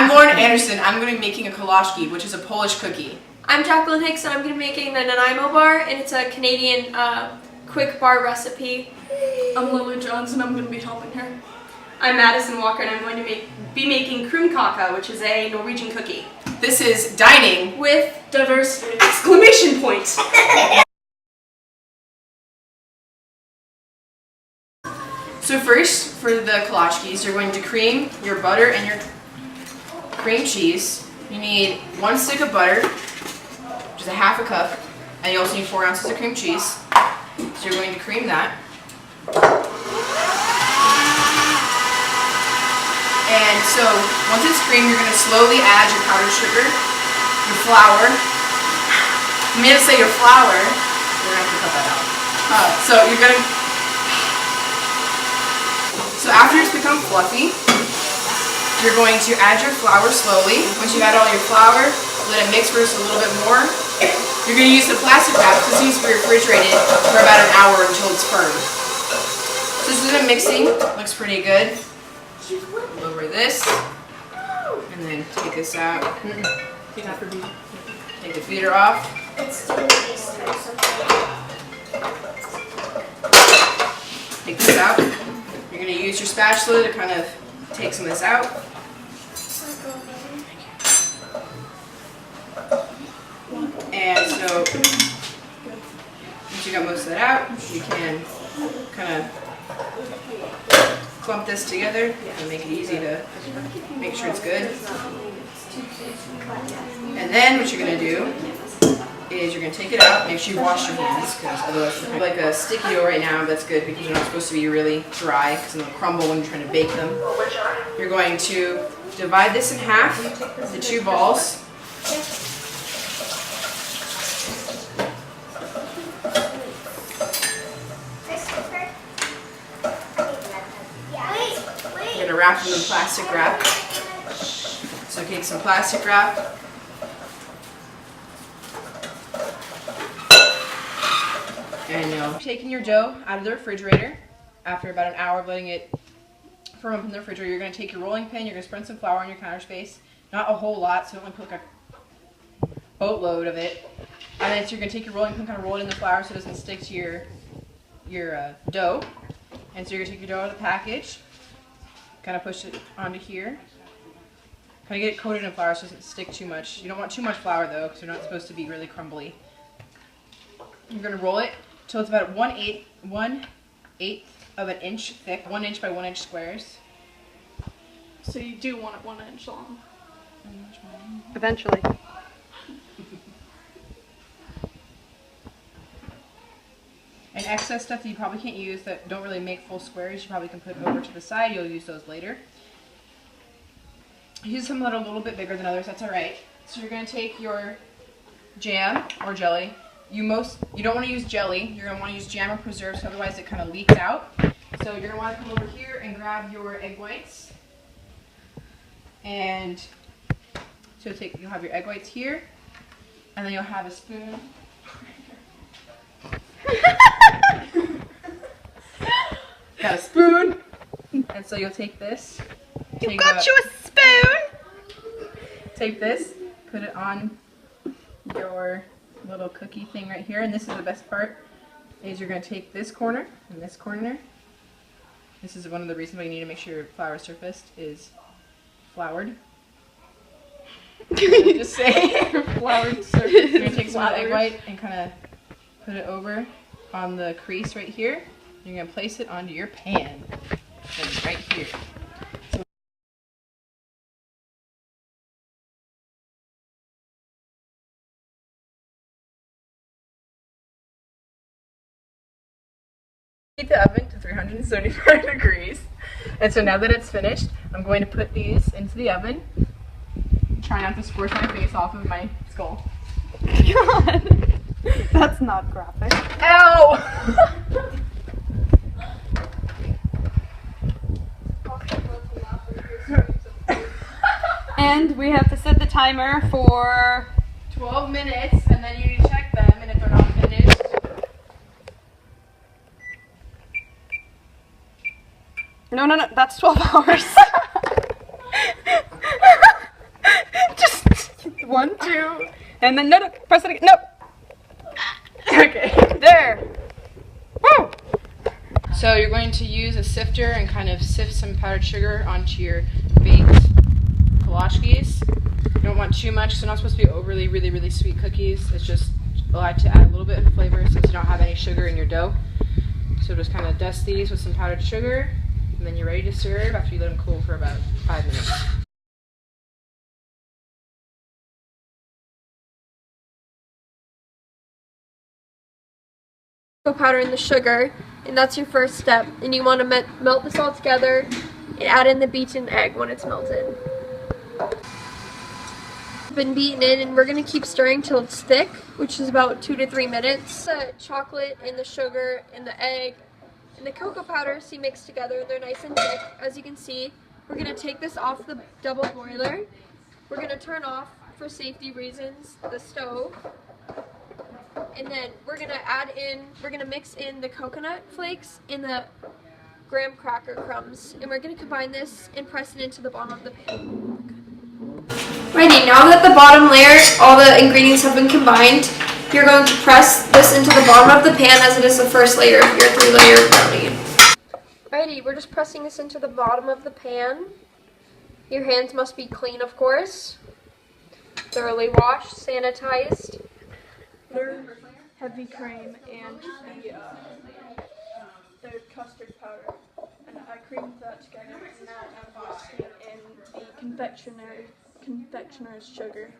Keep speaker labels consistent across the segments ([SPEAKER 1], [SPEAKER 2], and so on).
[SPEAKER 1] I'm Lauren Anderson. I'm going to be making a kolaczki, which is a Polish cookie.
[SPEAKER 2] I'm Jacqueline Hicks, and I'm going to be making the Nanaimo bar, and it's a Canadian quick bar recipe.
[SPEAKER 3] I'm Lily Jones, and I'm going to be helping her.
[SPEAKER 4] I'm Madison Walker, and I'm going to be making kroomkake, which is a Norwegian cookie.
[SPEAKER 1] This is dining
[SPEAKER 2] With
[SPEAKER 3] Diversity!
[SPEAKER 4] Exclamation point!
[SPEAKER 1] So first, for the kolaczkis, you're going to cream your butter and your cream cheese. You need 1 stick of butter, which is a half a cup, and you also need 4 ounces of cream cheese. So you're going to cream that. And so once it's creamed, you're going to slowly add your powdered sugar, your flour. I meant to say your flour. We're going to have to cut that out. So after it's become fluffy, you're going to add your flour slowly. Once you've added all your flour, let it mix for just a little bit more. You're going to use the plastic wrap because this needs to be refrigerated for about an hour until it's firm. So this is the mixing. Looks pretty good. Over this, and then take this out. Take the beater off. Take this out. You're going to use your spatula to kind of take some of this out. And so, once you got most of that out, you can kind of clump this together and make it easy to make sure it's good. And then what you're going to do is you're going to take it out, make sure you wash your hands, because otherwise it's like a sticky dough right now, but that's good because they're not supposed to be really dry because they'll crumble when you're trying to bake them. You're going to divide this in half, the 2 balls. You're going to wrap them in plastic wrap. So take some plastic wrap. And you're taking your dough out of the refrigerator. After about an hour of letting it firm up in the refrigerator, you're going to take your rolling pin, you're going to spread some flour on your counter space. Not a whole lot, so don't like put like a boatload of it. And then so you're going to take your rolling pin, kind of roll it in the flour so it doesn't stick to your dough. And so you're going to take your dough out of the package, kind of push it onto here. Kind of get it coated in flour so it doesn't stick too much. You don't want too much flour though, because they're not supposed to be really crumbly. You're going to roll it till it's about 1/8 of an inch thick, 1 inch by 1 inch squares.
[SPEAKER 3] So you do want it 1 inch long.
[SPEAKER 4] Eventually.
[SPEAKER 1] And excess stuff that you probably can't use that don't really make full squares, you probably can put over to the side. You'll use those later. Use some that are a little bit bigger than others, that's alright. So you're going to take your jam or jelly. You don't want to use jelly, you're going to want to use jam or preserves, otherwise it kind of leaks out. So you're going to want to come over here and grab your egg whites. And so you'll have your egg whites here, and then you'll have a spoon. Got a spoon, and so you'll take this.
[SPEAKER 4] You got you a spoon!
[SPEAKER 1] Take this, put it on your little cookie thing right here, and this is the best part, is you're going to take this corner and this corner. This is one of the reasons why you need to make sure your flour surface is floured. Just say floured surface. You're going to take some of the egg white and kind of put it over on the crease right here. You're going to place it onto your pan, and right here. Heat the oven to 375 degrees. And so now that it's finished, I'm going to put these into the oven. Try not to squish my face off of my skull.
[SPEAKER 4] God! That's not graphic.
[SPEAKER 1] Ow!
[SPEAKER 4] And we have to set the timer for
[SPEAKER 1] 12 minutes, and then you need to check them, and if they're not finished.
[SPEAKER 4] No, that's 12 hours.
[SPEAKER 5] 1, 2, and then no, press it again. No. Okay, there. Woo!
[SPEAKER 1] So you're going to use a sifter and kind of sift some powdered sugar onto your baked kolachkis. You don't want too much, so not supposed to be overly, really sweet cookies. It's just I like to add a little bit of flavor since you don't have any sugar in your dough. So just kind of dust these with some powdered sugar, and then you're ready to serve after you let them cool for about 5 minutes.
[SPEAKER 2] Cocoa powder and the sugar, and that's your first step. And you want to melt this all together and add in the beaten egg when it's melted. Been beaten in, and we're going to keep stirring till it's thick, which is about 2 to 3 minutes. The chocolate and the sugar and the egg and the cocoa powder mixed together, and they're nice and thick. As you can see, we're going to take this off the double boiler. We're going to turn off, for safety reasons, the stove. And then we're going to mix in the coconut flakes and the graham cracker crumbs. And we're going to combine this and press it into the bottom of the pan. Righty, now that the bottom layer, all the ingredients have been combined, you're going to press this into the bottom of the pan as it is the first layer of your 3-layer brownie. Righty, we're just pressing this into the bottom of the pan. Your hands must be clean, of course. Thoroughly washed, sanitized.
[SPEAKER 3] Heavy cream and the custard powder, and I creamed that together, and now I'm mixing in the confectioner's sugar.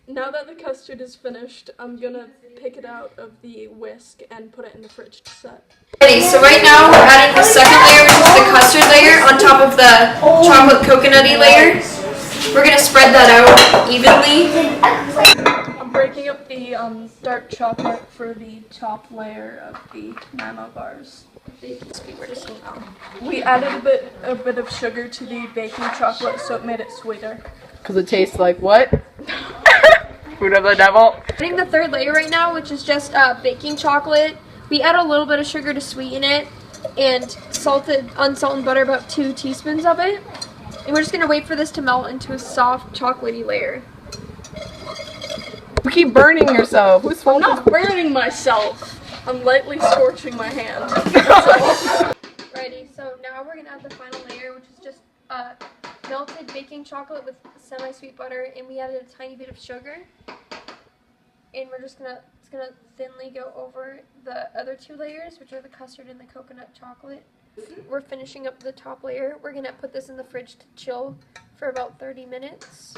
[SPEAKER 3] Now that the custard is finished, I'm gonna pick it out of the whisk and put it in the fridge to set.
[SPEAKER 2] Okay, so right now we're adding the second layer, which is the custard layer, on top of the chocolate coconutty layer. We're gonna spread that out evenly.
[SPEAKER 3] I'm breaking up the dark chocolate for the top layer of the nano bars. We added a bit of sugar to the baking chocolate, so it made it sweeter.
[SPEAKER 5] Because it tastes like what? Food of the devil.
[SPEAKER 2] Adding the third layer right now, which is just baking chocolate. We add a little bit of sugar to sweeten it, and unsalted butter, about 2 teaspoons of it. And we're just gonna wait for this to melt into a soft chocolatey layer.
[SPEAKER 5] You keep burning yourself. Who's
[SPEAKER 3] I'm not burning myself. I'm lightly scorching my hand.
[SPEAKER 2] Righty, so now we're gonna add the final layer, which is just melted baking chocolate with semi-sweet butter, and we added a tiny bit of sugar. And it's gonna thinly go over the other 2 layers, which are the custard and the coconut chocolate. We're finishing up the top layer. We're gonna put this in the fridge to chill for about 30 minutes.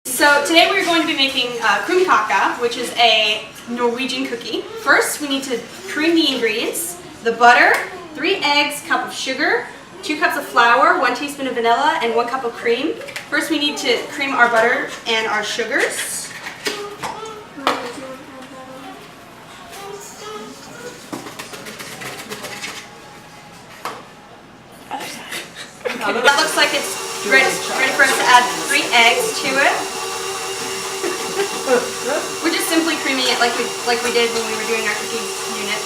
[SPEAKER 4] So today we're going to be making krumkake, which is a Norwegian cookie. First, we need to cream the ingredients: the butter, 3 eggs, cup of sugar, 2 cups of flour, 1 teaspoon of vanilla, and 1 cup of cream. First, we need to cream our butter and our sugars. That looks like it's ready for us to add 3 eggs to it. We're just simply creaming it like we did when we were doing our cookie unit.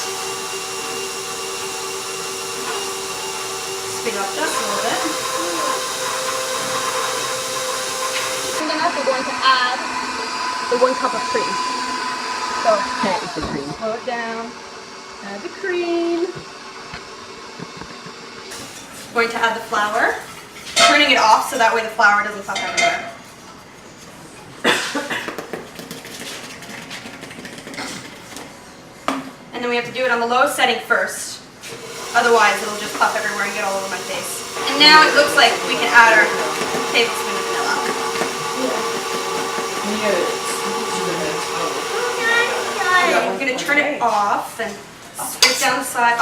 [SPEAKER 4] Speed up just a little bit.
[SPEAKER 2] And then we're going to add the 1 cup of cream. So,
[SPEAKER 5] the cream.
[SPEAKER 4] Slow it down. Add the cream. Going to add the flour. Turning it off so that way the flour doesn't pop everywhere. And then we have to do it on the low setting first. Otherwise it'll just puff everywhere and get all over my face. And now it looks like we can add our tablespoon of vanilla. I'm going to turn it off and split down the side.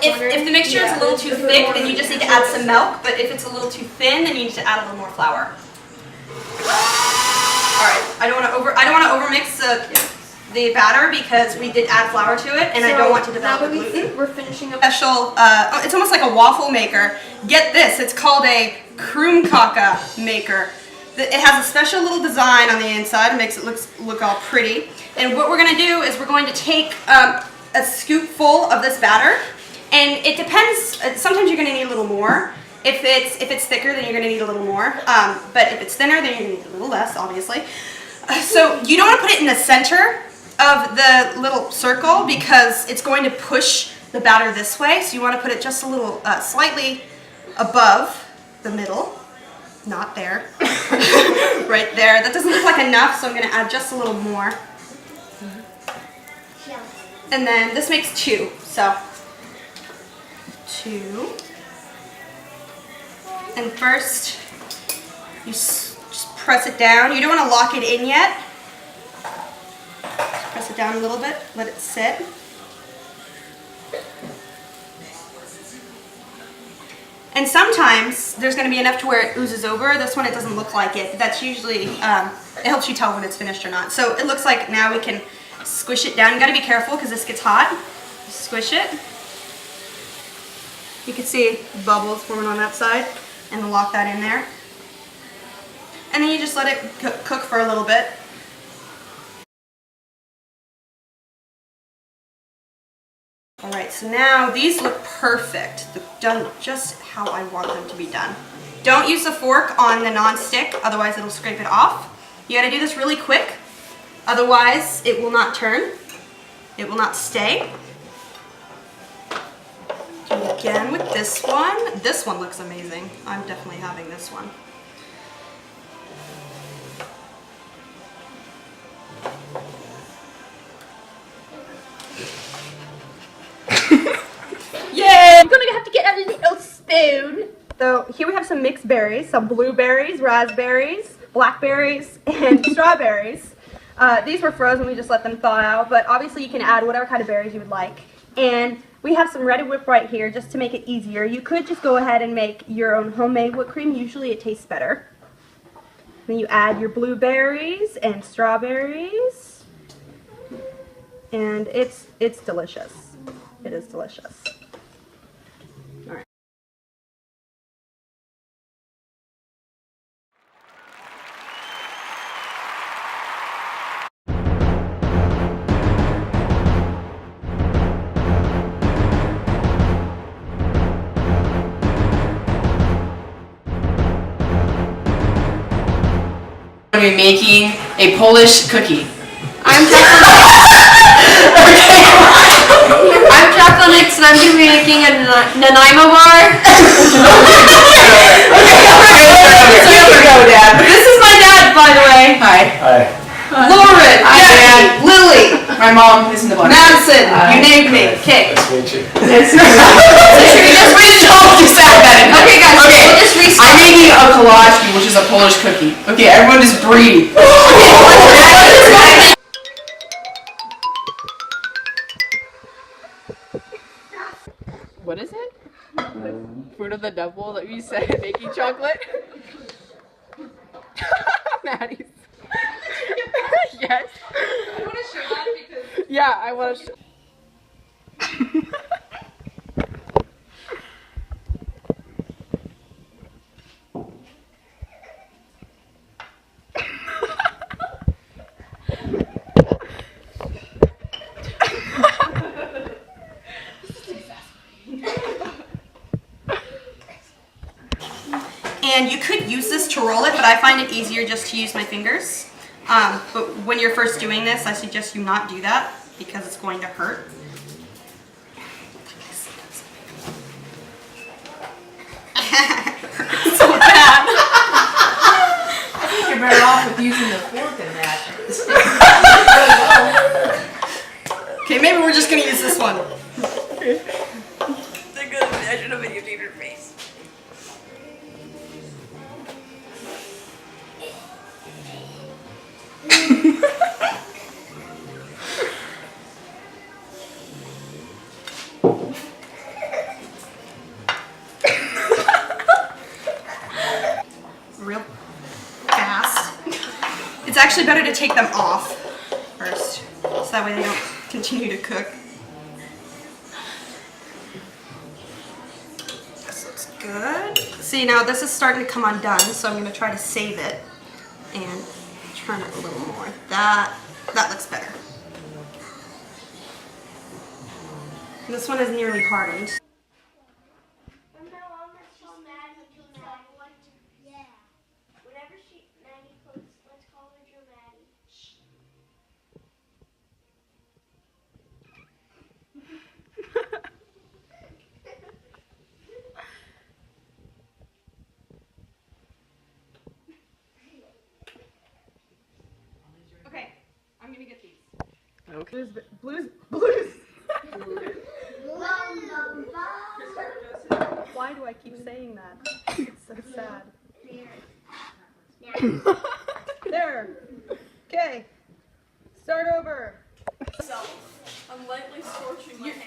[SPEAKER 4] If the mixture is a little too thick, then you just need to add some milk. But if it's a little too thin, then you need to add a little more flour. All right. I don't want to overmix the batter because we did add flour to it, and I don't want to develop the gluten.
[SPEAKER 2] We're finishing up.
[SPEAKER 4] Special. It's almost like a waffle maker. Get this. It's called a krumkake maker. It has a special little design on the inside. It makes it look all pretty. And what we're going to do is we're going to take a scoop full of this batter, and it depends. Sometimes you're gonna need a little more. If it's thicker, then you're gonna need a little more. But if it's thinner, then you're gonna need a little less, obviously. So you don't want to put it in the center of the little circle because it's going to push the batter this way. So you want to put it just a little, slightly above the middle. Not there. Right there. That doesn't look like enough, so I'm going to add just a little more. And then this makes 2. So 2. And first, you just press it down. You don't want to lock it in yet. Just press it down a little bit. Let it sit. And sometimes there's going to be enough to where it oozes over. This one, it doesn't look like it. That's usually, it helps you tell when it's finished or not. So it looks like now we can squish it down. You got to be careful because this gets hot. Squish it. You can see bubbles forming on that side, and lock that in there. And then you just let it cook for a little bit. Alright, so now these look perfect. They're done just how I want them to be done. Don't use the fork on the non-stick, otherwise it'll scrape it off. You gotta do this really quick, otherwise it will not turn. It will not stay. Do it again with this one. This one looks amazing. I'm definitely having this one. Yay!
[SPEAKER 2] I'm gonna have to get a little spoon.
[SPEAKER 4] So here we have some mixed berries, some blueberries, raspberries, blackberries, and strawberries. These were frozen, we just let them thaw out, but obviously you can add whatever kind of berries you would like. And we have some Ready Whip right here just to make it easier. You could just go ahead and make your own homemade whipped cream. Usually it tastes better. Then you add your blueberries and strawberries. And it's delicious. It is delicious. All right.
[SPEAKER 1] I'm going to be making a Polish cookie.
[SPEAKER 2] I'm Jacqueline Nix and I'm going to be making a Nanaimo bar.
[SPEAKER 4] This is my dad, by the way.
[SPEAKER 1] Hi.
[SPEAKER 6] Hi.
[SPEAKER 4] Lauren, Jackie, Lily,
[SPEAKER 1] My mom is in the bunch.
[SPEAKER 4] Madison, you named me. Okay.
[SPEAKER 6] Nice to meet you.
[SPEAKER 1] Should we just restart? Just add that in.
[SPEAKER 4] Okay, guys,
[SPEAKER 1] Okay.
[SPEAKER 4] we'll just restart.
[SPEAKER 1] I'm making a kolachki, which is a Polish cookie. Okay, everyone just breathe. What is it? Fruit of the devil that you said, making chocolate? Maddie's. Yes. I want to show that because... Yeah, I want to show...
[SPEAKER 4] And you could use this to roll it, but I find it easier just to use my fingers. But when you're first doing this, I suggest you not do that because it's going to hurt. So bad.
[SPEAKER 1] I think you're better off with using the fork in that.
[SPEAKER 4] Okay, maybe we're just going to use this one.
[SPEAKER 1] I should have videotaped your face.
[SPEAKER 4] Real fast. It's actually better to take them off first, so that way they don't continue to cook. This looks good. See, now this is starting to come undone, so I'm going to try to save it and turn it a little more. That looks better. This one is nearly hardened.
[SPEAKER 6] From now on, let's call Maddie Joe Maddie. Yeah. Whenever Maddie closes, let's call her Joe Maddie.
[SPEAKER 4] Okay, I'm gonna get these.
[SPEAKER 5] Okay. Blues. Why do I keep saying that? It's so sad. There. Okay. Start over.
[SPEAKER 3] I'm lightly scorching my hand.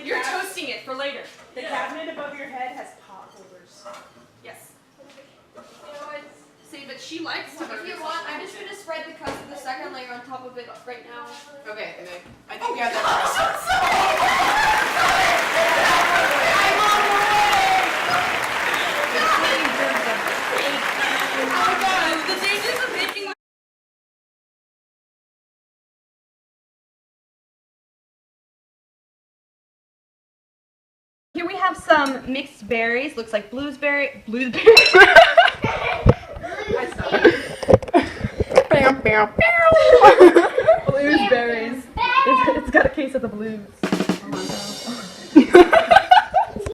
[SPEAKER 4] You're toasting it for later. The cabinet above your head has pot holders. Yes. See, but she likes to.
[SPEAKER 2] If you want, I'm just gonna spread the crust of the second layer on top of it right now.
[SPEAKER 1] Okay, and then I think we have that.
[SPEAKER 4] Oh god, the dangers of making. Here we have some mixed berries. Looks like blueberry.
[SPEAKER 5] Blues berries. It's got a case of the blues. Oh my god.